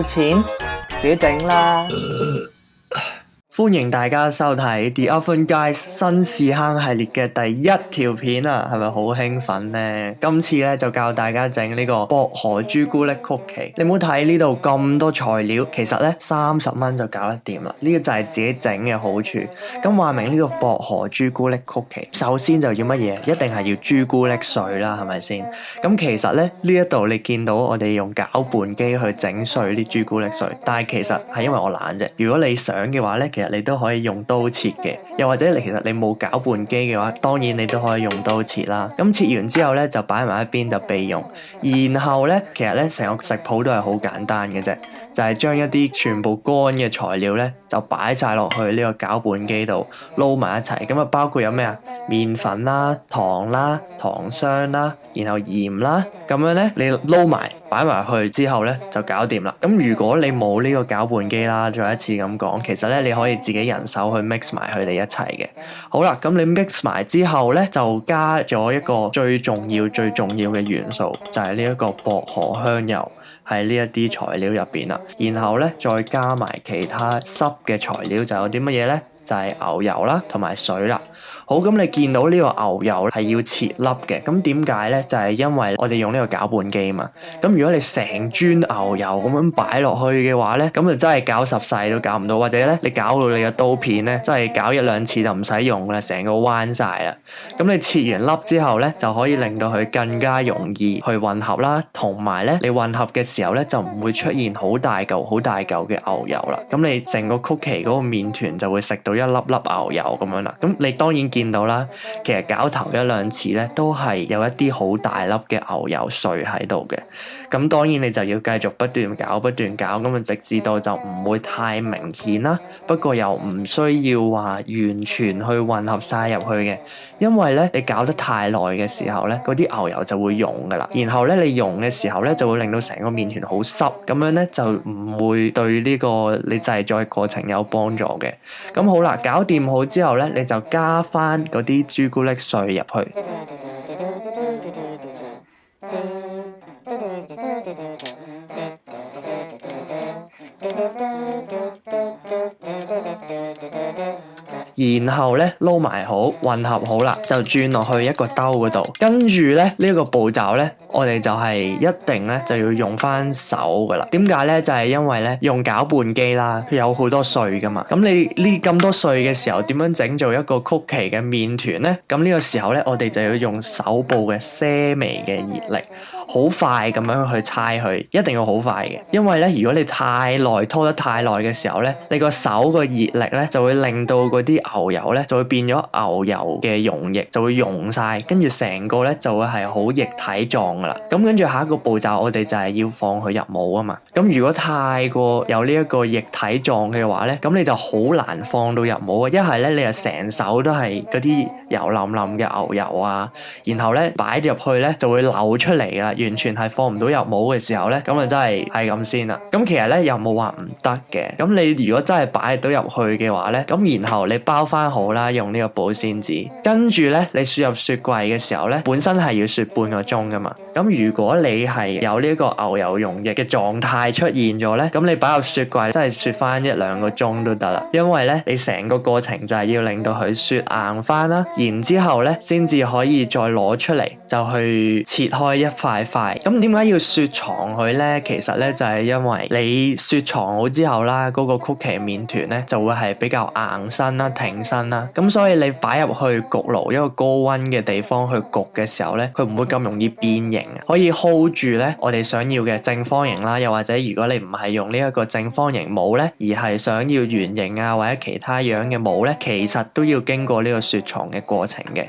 冇錢，自己整啦。歡迎大家收睇 The Oven Guys 新屎坑系列嘅第一條片啊，係咪好興奮呢？今次咧就教大家整呢個薄荷朱古力曲奇。你唔好睇呢度咁多材料，其實咧30蚊就搞得掂啦。呢個就係自己整嘅好處。咁話明呢個薄荷朱古力曲奇，首先就要乜嘢？一定係要朱古力碎啦，係咪先？咁其實咧呢一度你見到我哋用攪拌機去整碎啲朱古力碎，但係其實係因為我懶啫。如果你想嘅話咧，其實你都可以用刀切嘅，又或者其實你冇攪拌機嘅話，當然你都可以用刀切啦。咁切完之後咧，就擺埋一邊就備用。然後咧，其實咧成個食譜都係好簡單嘅啫，就係將一啲全部乾嘅材料咧，就擺晒落去呢個攪拌機度撈埋一齊。咁啊，包括有咩啊？麵粉啦、糖啦、糖霜啦，然後鹽啦，咁樣咧你撈埋擺埋去之後咧就搞掂啦。咁如果你冇呢個攪拌機啦，再一次咁講，其實咧你可以自己人手去 mix 埋佢哋一齊嘅。好啦，咁你 mix 埋之後咧，就加咗一個最重要嘅元素，就係呢一個薄荷香油喺呢一啲材料入邊啦。然後咧再加埋其他濕嘅材料，就有啲乜嘢咧？就係牛油啦，同埋水啦。好，咁你見到呢個牛油係要切粒嘅，咁點解咧？就係因為我哋用呢個攪拌機嘛。咁如果你成磚牛油咁樣擺落去嘅話咧，咁就真係搞十世都搞唔到，或者咧你搞到你嘅刀片咧，真係搞一兩次就唔使用啦，成個彎晒啦。咁你切完粒之後咧，就可以令到佢更加容易去混合啦，同埋咧你混合嘅時候咧，就唔會出現好大嚿嘅牛油啦。咁你成個曲奇嗰個麵團就會食到一粒粒牛油咁樣啦。咁你當然見到啦，其實搞頭一兩次咧，都係有一啲好大粒嘅牛油碎喺度嘅。咁當然你就要繼續不斷搞，咁啊直至到就唔會太明顯啦。不過又唔需要話完全去混合晒入去嘅，因為咧你搞得太耐嘅時候咧，嗰啲牛油就會溶噶啦。然後咧你溶嘅時候咧，就會令到成個麵團好濕，咁樣咧就唔會對呢個你製作嘅過程有幫助嘅。咁好啦，搞掂好之後咧，你就加翻嗰啲朱古力碎入去。然後咧撈埋好，混合好啦，就轉落去一個兜嗰度。跟住咧呢個步驟咧，我哋就係一定咧就要用翻手噶啦。點解咧？就係因為咧用攪拌機啦，佢有好多碎噶嘛。咁你呢咁多碎嘅時候，點樣整做一個曲奇嘅麵團咧？咁呢個時候咧，我哋就要用手部嘅些微嘅熱力，好快咁樣去猜佢，一定要好快嘅。因為咧，如果你太耐拖得太耐嘅時候咧，你個手個熱力咧就會令到嗰啲牛油咧就會變咗牛油嘅溶液，就會溶晒，跟住成個咧就會係好液體狀噶啦。咁跟住下一個步驟，我哋就係要放佢入模啊嘛。咁如果太過有呢一個液體狀嘅話咧，咁你就好難放到入模啊。一係咧你就成手都係嗰啲油淋淋嘅牛油啊，然後咧擺入去咧就會流出嚟啦，完全係放唔到入模嘅時候咧，咁啊真係咁先啦。咁其實咧又冇話唔得嘅。咁你如果真係擺到入去嘅話咧，咁然後你包翻好啦，用呢個保鮮紙，跟住咧你雪入雪櫃嘅時候咧，本身係要雪半個鐘噶嘛。咁如果你係有呢個牛油溶液嘅狀態出現咗咧，咁你擺入雪櫃真係雪翻一兩個鐘都得啦。因為咧你成個過程就係要令到佢雪硬翻啦，然之後咧先至可以再攞出嚟就去切開一塊塊。咁點解要雪藏佢咧？其實咧就係因為你雪藏好之後啦，嗰個曲奇麵團咧就會係比較硬身啦、挺身啦。咁所以你擺入去焗爐一個高溫嘅地方去焗嘅時候咧，佢唔會咁容易變形，可以 hold 住咧我哋想要嘅正方形啦。又或者如果你唔係用呢一個正方形模咧，而係想要圓形啊或者其他樣嘅模咧，其實都要經過呢個雪藏嘅過程嘅。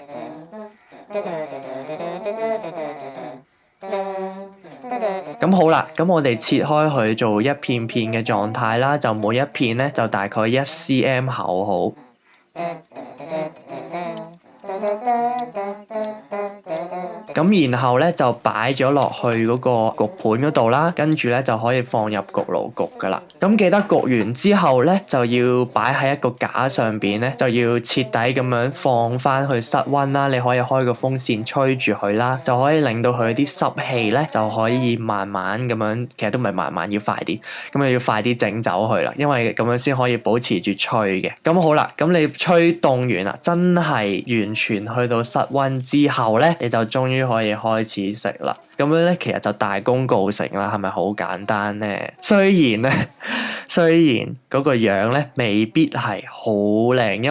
咁好啦，咁我哋切開佢做一片片嘅狀態啦，就每一片咧就大概1cm 厚好。咁咁然後咧就擺咗落去嗰個焗盤嗰度啦，跟住咧就可以放入焗爐焗噶啦。咁記得焗完之後咧就要擺喺一個架上邊咧，就要徹底咁樣放翻去室溫啦。你可以開個風扇吹住佢啦，就可以令到佢啲濕氣咧就可以慢慢咁樣，其實都唔係慢慢，要快啲，咁你要快啲整走佢啦，因為咁樣先可以保持住吹嘅。咁好啦，咁你吹凍完啦，真係完全去到室溫之後咧，你就終於可以開始食啦。咁樣咧，其實就大功告成啦，係咪好簡單咧？雖然嗰個樣咧未必係好靚，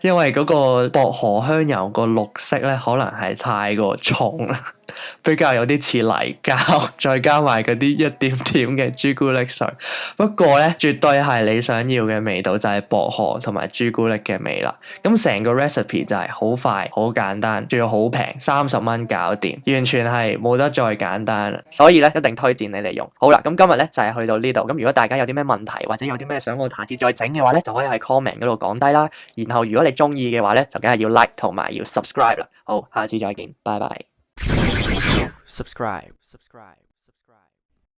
因為嗰個薄荷香油個綠色咧，可能係太過重啦，比較有啲似泥膠，再加埋嗰啲一點點嘅朱古力水。不過咧，絕對係你想要嘅味道，就係薄荷同埋朱古力嘅味啦。咁成個 recipe 就係好快、好簡單，仲要好平，30蚊搞掂，完全係冇得再簡單啦。所以咧，一定推薦你哋用。好啦，咁今日咧就係去到呢度。咁如果大家有啲咩問題或者有啲咩想我下次再整嘅話咧，就可以喺 comment 嗰度講低啦。然後如果你中意嘅話咧，就梗係要 like 同埋要 subscribe 啦。好，下次再見，拜拜。subscribe